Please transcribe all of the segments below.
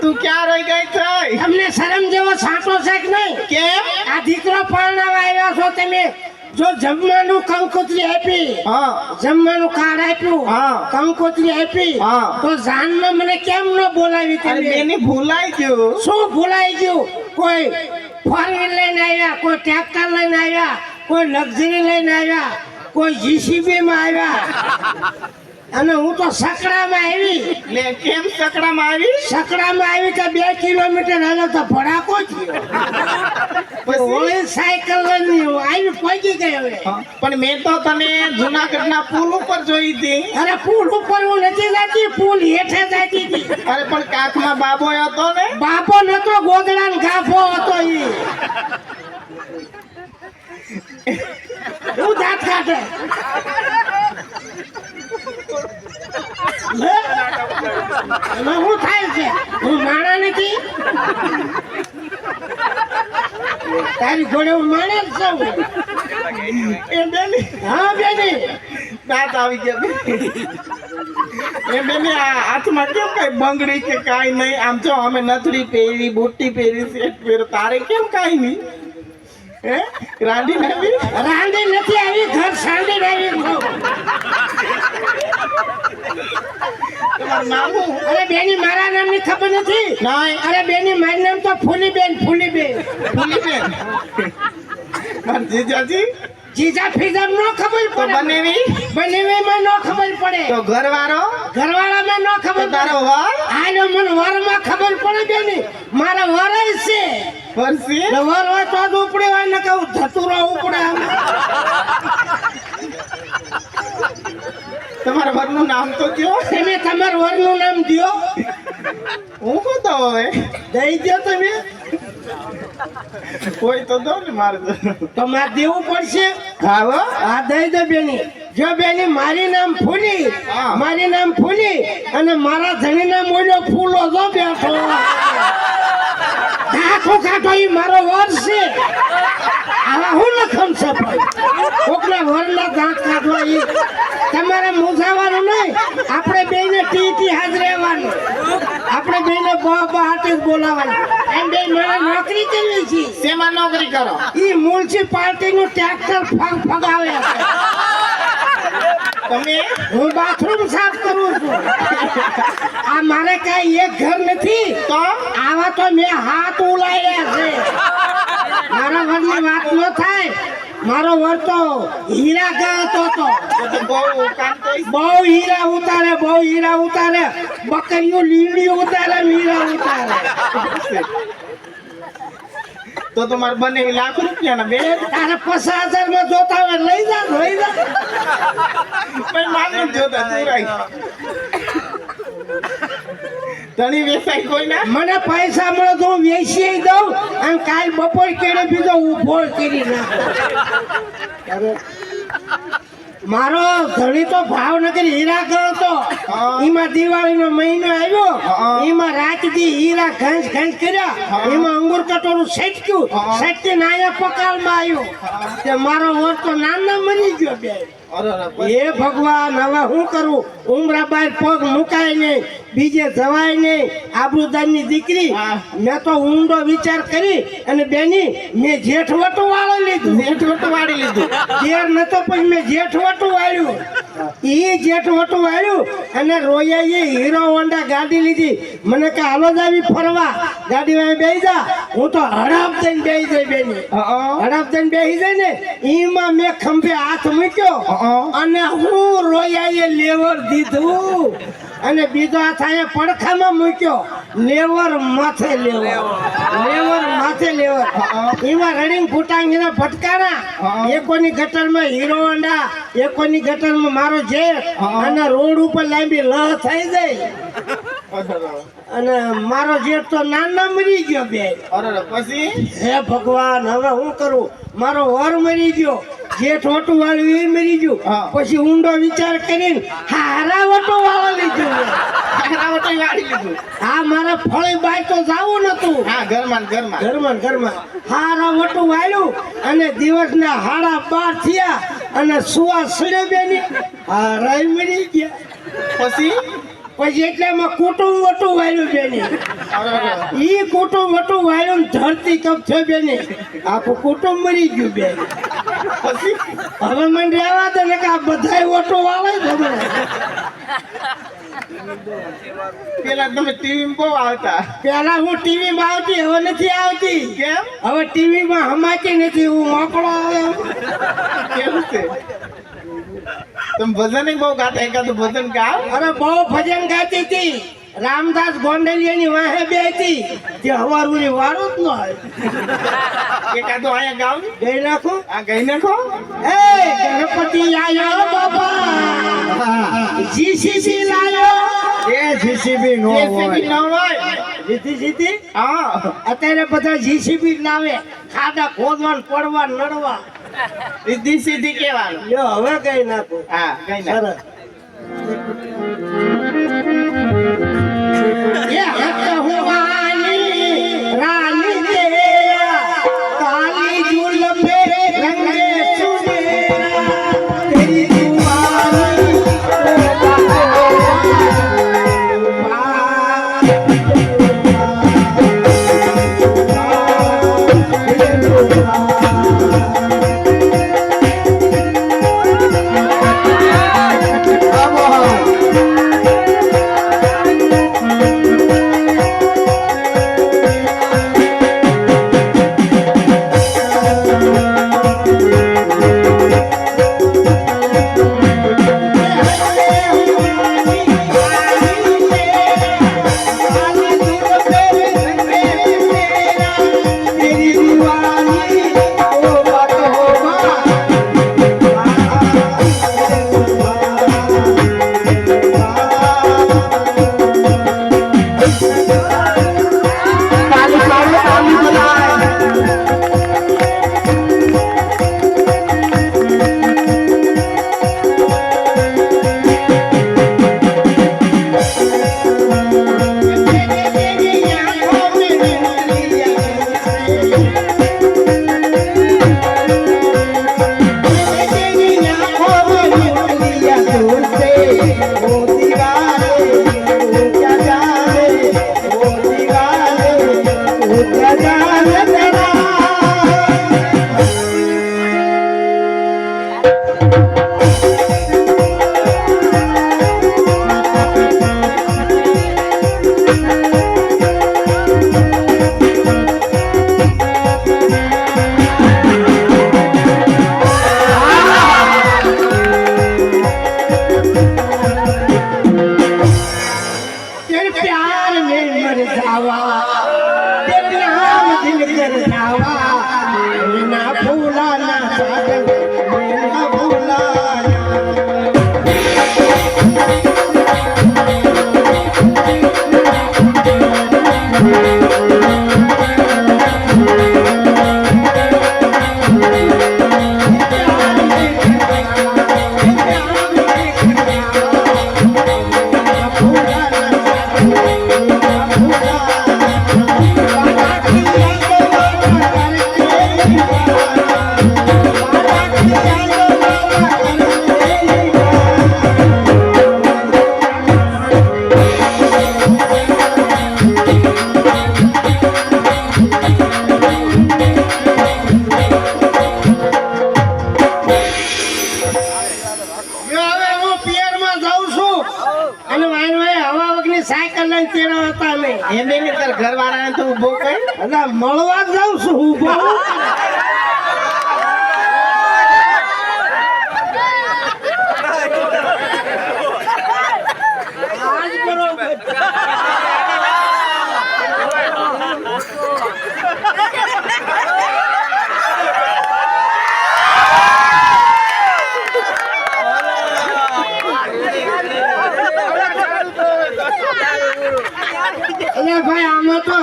તું ક્યાં રહી ગઈ છે? તમને શરમ જેવો સાંટો છે કે નહીં? કેમ? આ દીકરો પરણાવા આવ્યા છો તમે, જો જમવાનું કંકોત્રી આપી, જમવાનું કાર્ડ આપ્યું, કંકોત્રી આપી, તો જાનમાં મને કેમ ન બોલાવી તમે? બેની ભૂલાઈ ગયું. શું ભૂલાઈ ગયું? કોઈ ફોર વ્હીલ લઈને આવ્યા, કોઈ ટ્રેક્ટર લઈને આવ્યા, કોઈ લક્ઝરી લઈને આવ્યા, કોઈ જીસીબી માં આવ્યા, અને હું તો સકડામાં આવી. લે કેમ સકડામાં આવી? સકડામાં આવી તો 2 કિલોમીટર હાલો તો ભડાકો થયો. ઓલી સાયકલ લઈને આવી પહોંચી ગઈ. હવે પણ મેં તો તને જુનાગઢના પુલ ઉપર જોઈ હતી. અરે પુલ ઉપર હું નથી જતી, પુલ હેઠે જતી હતી. અરે પણ કાખમાં બાબો હતો ને? બાપો નતો, ગોદડાનો ગાફો હતો. હું દાંત કાઢે. શું થાય છે? હું માણા નથી, તારી જોડે હું માણે જ છું. એ બેની, હા બેની, દાંત આવી ગયા. એ બેની આ હાથમાં કેમ કઈ બંગડી કે કાંઈ નહીં? આમ જો અમે નથડી પહેરી, બુટ્ટી પહેરી, સેટ પહેરો, તારે કેમ કાંઈ નહીં? હે રાંધી નથી? રાંધી નથી આવી, ઘર સાંડી આવી છું. તમારું નામ શું? અરે બેની, મારા નામની ખબર નથી? નહીં. અરે બેની, મારું નામ તો ફૂલીબેન. ફૂલીબેન. ફૂલીબેન. મારા જીજાજી? જીજા ફીજા નો ખબર તો પડે. બનેવી? બનેવીમાં નો ખબર પડે. તો ઘરવાળો? ઘરવાળામાં નો ખબર પડે. તારો વર? આનો મને વરમાં ખબર પડે બેની. મારા વર જ છે. વર્ષી? તો વર હોય તો જ ઉપડે, હોય ને કહું ધતુરો ઉપડે. તમારા વરનું નામ તો કયો? તમે તમારા વરનું નામ દ્યો. હું કોતો હોય? દઈ દો તમે. કોઈ તો દો ને મારે તો મારે દેવું પડશે. ખાવો? હા દઈ દો બેની. જો બેની, મારી નામ ફૂલી, મારી નામ ફૂલી, અને મારા ધણી નામ ઓલો ફૂલો જો બેઠો. આખો કાઢો એ મારો વર છે. આવા હું લખમ છે કોકના વરના દાંત કાઢવા. એ તમારે મૂંઝાવાનું નહીં. આપણે બેને ટી હાથ રહેવાનું. આપણે બેને બહાટ જ બોલાવાનું. એમ બે મારા નોકરી કરવી છે. શેમાં નોકરી કરો? એ મ્યુનિસિપાલિટીનું ટ્રેક્ટર ફગાવે છે. તમે? હું બાથરૂમ સાફ કરું છું. આ મારે કઈ એક ઘર નથી. તો આવા તો મેં હાથ ઉલાયા છે. મારા વરની વાત ન થાય. મારો વર તો હીરા ગણતો હતો. બહુ હીરા ઉતારે, બહુ હીરા ઉતારે. બકરીઓ લીમડીઓ ઉતારે, હીરા ઉતારે. તો તમારે બને લાખ રૂપિયાના બે? તારે 50,000 માં જોતા હોય લઈ જા, લઈ જા. પણ માને જોતા ચુરાઈ. ધણી વેચાઈ કોઈ ના? મને પૈસા મળે તો હું વેચી દઉં, અને કાલ બપોર કેળે બીજો ઉભો કરી નાખો. મારો ધણી તો ભાવનગર હીરા ગણતો. એમાં દિવાળીનો મહિનો આવ્યો, એમાં રાતથી હીરા ઘંસ ઘંસ કર્યા, એમાં અંગુર કટોરું સટક્યું, સટકીને આયા પકાલમાં આવ્યો. મારો વર તો નાના મરી ગયો બે. એ ભગવાન, હવે શું કરું? ઉમરા બાર પગ મુકાય નહીં, બીજે જવાય નહીં. આબરૂદારની દીકરી. મેં તો ઊંડો વિચાર કરી અને બેની મેં જેઠવટું વાળી લીધું. જેઠવટું વાળી લીધું? દેર નતો, પછી મેં જેઠવટું વાળ્યું. એ જેઠવટું વાળ્યું અને રોયાએ હીરો હોન્ડા ગાડી લીધી. મને કે હાલો જાવી ફરવા, ગાડીમાં બેસી જા. હું તો હડપ દઈને બેસી જાય બેની. હડપ દઈને બેસી જાય ને, એમાં મેં ખંભે હાથ મૂક્યો અને હું રોયાએ લેવર દીધું, અને બીજો હાથ અહીંયા પડખામાં મૂક્યો. લેવર માથે લેવર, લેવર માથે લેવર. એમાં રડિંગ ફૂટાંગીના ફટકારા. એકોની ગટરમાં હીરો હોન્ડા, એકોની ગટરમાં મારો જેઠ, અને રોડ ઉપર લાંબી લહ થઈ જાય. અને મારો જેઠ તો નાના મરી ગયો બે. પછી? હે ભગવાન, હવે હું કરું? મારો વર મરી ગયો, જેઠ વટું વાળું એ મરી ગયું. પછી ઊંડો વિચાર કરીને હારા વટું વાળો બાજુ આ મારે ફળી બાય તો જાવું નતું. હા ઘરમાં ઘરમાં હારા વટું વાળ્યું અને દિવસના 12:30 થયા અને સુવા સડે બેની હારાય મરી ગયા. પછી એટલે એમાં કુટુંબ વટું વાળ્યું બેની. ઈ કુટુંબ વટું વાળ્યું ને ધરતી કપ છે બેની. આખું કુટુંબ મરી ગયું બેન. પછી હવે મને રહેવા દે ને કે આ બધાય વટું વાળે જ હવે. પેલા તમે ટીવી માં બહુ આવતા. પેલા હું ટીવી માં આવતી, હવે નથી આવતી. કેમ? હવે ટીવી માં હમાતી નથી, હું મોકળો આવે. કેવું છે? તમે ભજન બહુ ગાતા, એકાદું ભજન ગાવ. અરે બહુ ભજન ગાતી હતી. રામદાસ ગોંડલિયાની વાહે બે હતી જે હવારુની વારો જ ન હોય. એકાદું અહીંયા ગાવ ને. ગઈ નાખો. આ ગઈ નાખો. એ ગણપતિ આયો બાબા, જીસીબી લાયો. એ જીસીબી નો JCB ન હોય. જીસીબી હા અત્યારે બધા જીસીબી લાવે, ખાડા ખોદવા પડવા નડવા. સીધી સીધી કેવાનું. લ્યો હવે ગઈ નાખો. હા ગઈ નાખો. સરસ. ये हट हुआनी रानी दे काली जुल्फे रंगे सुनेरा तेरी दीवानी ઘરવાળાને તો ઉભો કર. અલા મળવા જાઉં છું ઉભો. અરે ભાઈ આમાં તો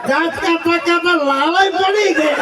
દાંત કાઢતા લાલાય પડી ગઈ.